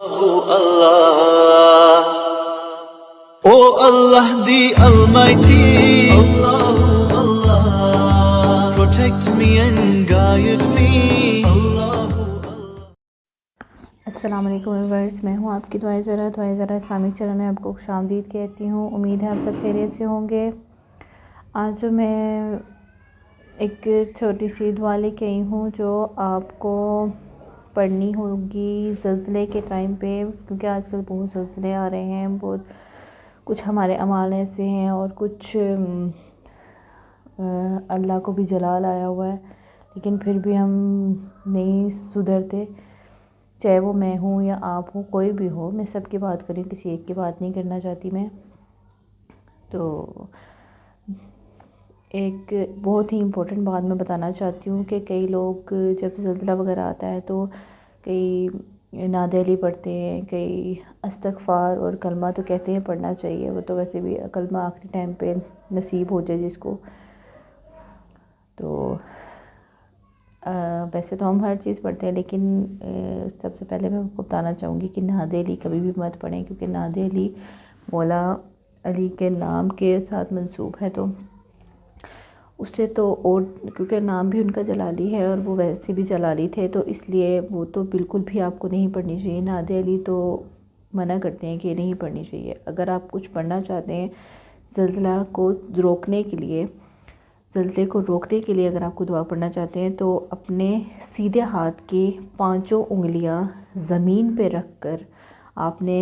Oh Allah, oh Allah the Almighty, Allah, Allah, protect me and guide me, Allah. السلام علیکم viewers, میں ہوں آپ کی دعائیں ذرا اسلامک چینل میں آپ کو خوشامدید کہتی ہوں۔ امید ہے آپ سب خیریت سے ہوں گے۔ آج جو میں ایک چھوٹی سی دعا لے کے آئی ہوں جو آپ کو پڑھنی ہوگی زلزلے کے ٹائم پہ، کیونکہ آج کل بہت زلزلے آ رہے ہیں، بہت کچھ ہمارے اعمال ایسے ہیں اور کچھ اللہ کو بھی جلال آیا ہوا ہے، لیکن پھر بھی ہم نہیں سدھرتے، چاہے وہ میں ہوں یا آپ ہوں، کوئی بھی ہو۔ میں سب کی بات کریں، کسی ایک کی بات نہیں کرنا چاہتی میں۔ تو ایک بہت ہی امپورٹنٹ بات میں بتانا چاہتی ہوں کہ کئی لوگ جب زلزلہ وغیرہ آتا ہے تو کئی نادیلی پڑھتے ہیں، کئی استغفار اور کلمہ تو کہتے ہیں پڑھنا چاہیے، وہ تو ویسے بھی کلمہ آخری ٹائم پہ نصیب ہو جائے جس کو۔ تو ویسے تو ہم ہر چیز پڑھتے ہیں، لیکن سب سے پہلے میں آپ کو بتانا چاہوں گی کہ نادیلی کبھی بھی مت پڑھیں، کیونکہ نادیلی مولا علی کے نام کے ساتھ منسوب ہے، تو اس سے تو اور کیونکہ نام بھی ان کا جلالی ہے اور وہ ویسے بھی جلالی تھے، تو اس لیے وہ تو بالکل بھی آپ کو نہیں پڑھنی چاہیے۔ نادیلی تو منع کرتے ہیں کہ نہیں پڑھنی چاہیے۔ اگر آپ کچھ پڑھنا چاہتے ہیں زلزلے کو روکنے کے لیے اگر آپ کو دعا پڑھنا چاہتے ہیں تو اپنے سیدھے ہاتھ کی 5 انگلیاں زمین پہ رکھ کر آپ نے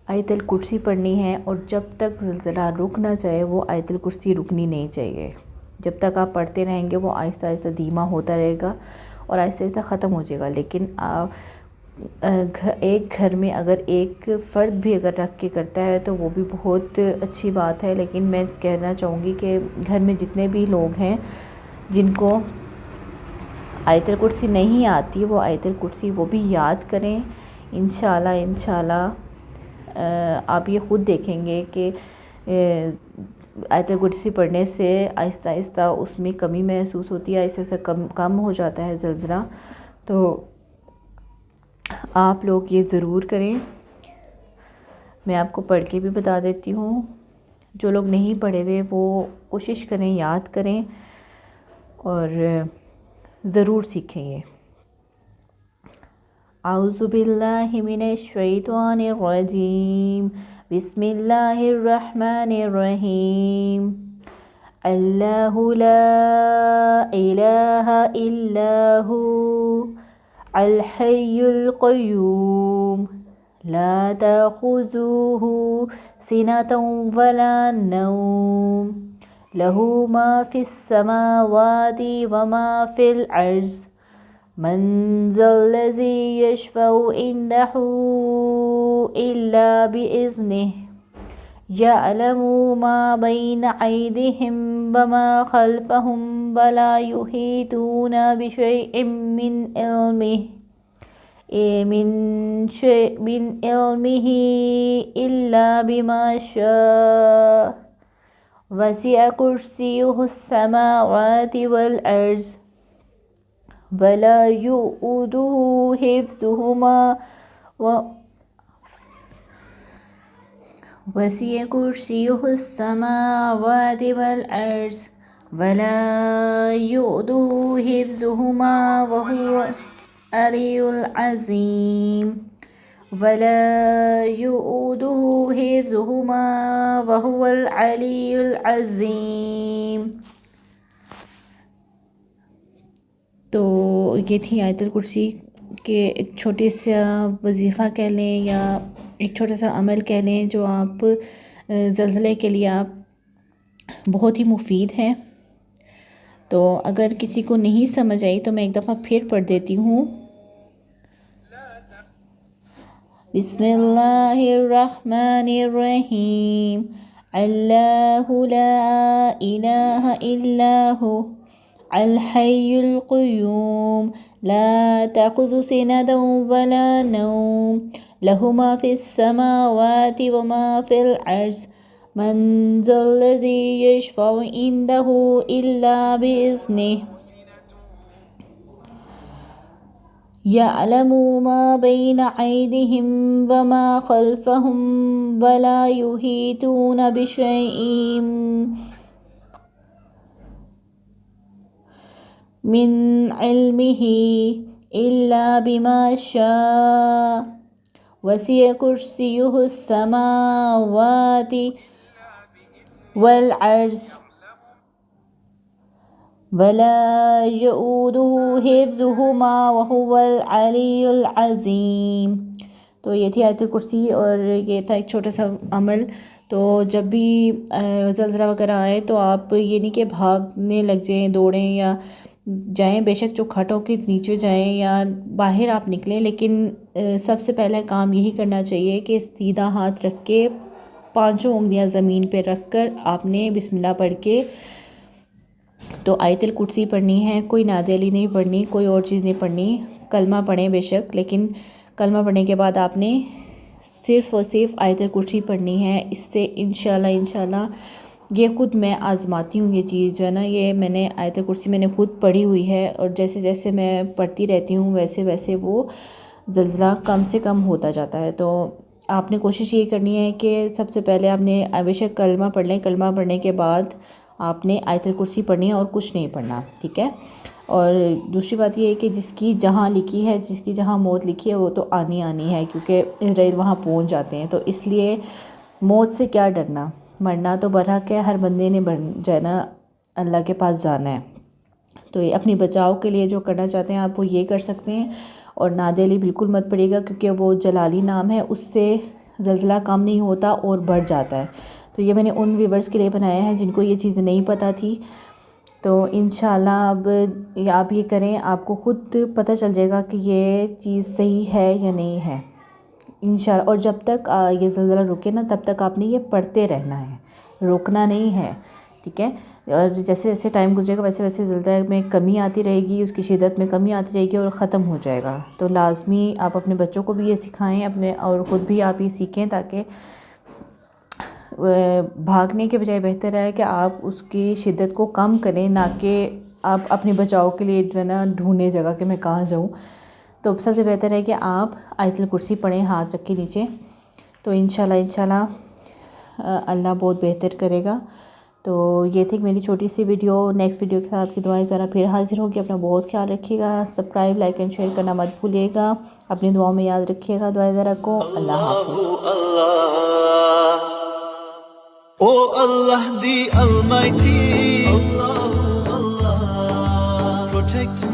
آیت الکرسی پڑھنی ہے، اور جب تک زلزلہ رک نہ جائے وہ آیت الکرسی رکنی نہیں چاہیے۔ جب تک آپ پڑھتے رہیں گے وہ آہستہ آہستہ دھیما ہوتا رہے گا اور آہستہ آہستہ ختم ہو جائے گا، لیکن ایک گھر میں اگر ایک فرد بھی اگر رکھ کے کرتا ہے تو وہ بھی بہت اچھی بات ہے۔ لیکن میں کہنا چاہوں گی کہ گھر میں جتنے بھی لوگ ہیں جن کو آیت الکرسی نہیں آتی، وہ آیت الکرسی وہ بھی یاد کریں۔ انشاءاللہ آپ یہ خود دیکھیں گے کہ آیت الکرسی پڑھنے سے آہستہ آہستہ اس میں کمی محسوس ہوتی ہے، آہستہ آہستہ کم ہو جاتا ہے زلزلہ۔ تو آپ لوگ یہ ضرور کریں۔ میں آپ کو پڑھ کے بھی بتا دیتی ہوں، جو لوگ نہیں پڑھے ہوئے وہ کوشش کریں، یاد کریں اور ضرور سیکھیں یہ۔ اعوذ باللہ من الشیطان الرجیم، بسم اللہ الرحمن الرحیم۔ اللہ لا الہ الا ہو الحی القیوم لا تأخذہ سنۃ ولا نوم لہ ما فی السماوات وما فی الارض من ذا الذی یشفع عنده الا بإذنہ یعلم ما بین ایدیہم وما خلفہم ولا یحیطون بشیء من علمہ الا بما شاء وسع کرسیہ السماوات والارض ولا یؤودہ حفظہما وسع کرسیہ السماوات والارض ولا یؤودہ حفظہما وہو العلی العظیم ولا یؤودہ حفظہما وہو العلی العظیم۔ تو یہ تھی آیت الکرسی کہ ایک چھوٹی سا وظیفہ کہہ لیں یا ایک چھوٹا سا عمل کہہ لیں جو آپ زلزلے کے لیے آپ بہت ہی مفید ہے۔ تو اگر کسی کو نہیں سمجھ آئی تو میں ایک دفعہ پھر پڑھ دیتی ہوں۔ بسم اللہ الرحمن الرحیم، اللہ لا الہ الا ہو الحی القیوم لا تأخذہ سنۃ ولا نوم لہ ما فی السماوات وما فی الارض من ذا الذی یشفع عنده الا بإذنہ يعلم ما بين أيديهم وما خلفهم ولا يحيطون بشيء من علمه إلا بما شاء وسع كرسيه السماوات والأرض ولا يؤوده حفظهما وهو العلی العظیم. تو یہ تھی آیت الکرسی اور یہ تھا ایک چھوٹا سا عمل. تو جب بھی زلزلہ وغیرہ آئے تو آپ یہ نہیں کہ بھاگنے لگ جائیں، دوڑیں یا جائیں، بے شک جو کھٹوں کے نیچے جائیں یا باہر آپ نکلیں، لیکن سب سے پہلا کام یہی کرنا چاہیے کہ سیدھا ہاتھ رکھ کے پانچوں انگلیاں زمین پہ رکھ کر آپ نے بسم اللہ پڑھ کے تو آیت الکرسی پڑھنی ہے. کوئی نعت علی نہیں پڑھنی، کوئی اور چیز نہیں پڑھنی. کلمہ پڑھیں بے شک، لیکن کلمہ پڑھنے کے بعد آپ نے صرف اور صرف آیت الکرسی پڑھنی ہے. اس سے انشاءاللہ یہ خود میں آزماتی ہوں، یہ چیز جو ہے نا، یہ میں نے آیت الکرسی میں نے خود پڑھی ہوئی ہے، اور جیسے جیسے میں پڑھتی رہتی ہوں ویسے ویسے وہ زلزلہ کم سے کم ہوتا جاتا ہے. تو آپ نے کوشش یہ کرنی ہے کہ سب سے پہلے آپ نے بے شک کلمہ پڑھ لیں، کلمہ پڑھنے کے بعد آپ نے آیت الکرسی پڑھنی ہے اور کچھ نہیں پڑھنا، ٹھیک ہے. اور دوسری بات یہ ہے کہ جس کی جہاں لکھی ہے، جس کی جہاں موت لکھی ہے وہ تو آنی ہے، کیونکہ اسرائیل وہاں پہنچ جاتے ہیں. تو اس لیے موت سے کیا ڈرنا، مرنا تو برحق ہے، ہر بندے نے جو ہے نا اللہ کے پاس جانا ہے. تو یہ اپنی بچاؤ کے لیے جو کرنا چاہتے ہیں آپ وہ یہ کر سکتے ہیں. اور نعت علی بالکل مت پڑھیے گا، کیونکہ وہ جلالی نام ہے، اس سے زلزلہ کم نہیں ہوتا اور بڑھ جاتا ہے. تو یہ میں نے ان ویورز کے لیے بنایا ہے جن کو یہ چیزیں نہیں پتہ تھی. تو انشاءاللہ اب آپ یہ کریں، آپ کو خود پتہ چل جائے گا کہ یہ چیز صحیح ہے یا نہیں ہے انشاءاللہ. اور جب تک یہ زلزلہ رکے نا تب تک آپ نے یہ پڑھتے رہنا ہے، روکنا نہیں ہے، ٹھیک ہے. اور جیسے جیسے ٹائم گزرے گا ویسے ویسے زلزلہ میں کمی آتی رہے گی، اس کی شدت میں کمی آتی رہے گی اور ختم ہو جائے گا. تو لازمی آپ اپنے بچوں کو بھی یہ سکھائیں، اور خود بھی آپ یہ سیکھیں، تاکہ بھاگنے کے بجائے بہتر ہے کہ آپ اس کی شدت کو کم کریں، نہ کہ آپ اپنے بچاؤ کے لیے جو ہے نا ڈھونڈنے جگہ کہ میں کہاں جاؤں. تو سب سے بہتر ہے کہ آپ آیت الکرسی پڑھیں ہاتھ رکھ کے نیچے. تو انشاءاللہ اللہ بہت بہتر کرے گا. تو یہ تھی میری چھوٹی سی ویڈیو. نیکسٹ ویڈیو کے ساتھ آپ کی دعائیں ذرا پھر حاضر ہوگی. اپنا بہت خیال رکھیے گا. سبسکرائب، لائک اینڈ شیئر کرنا مت بھولیے گا. اپنی دعاؤں میں یاد رکھیے گا. دعائیں ذرا کو. اللہ حافظ. Oh Allah the Almighty, Allah, protect me.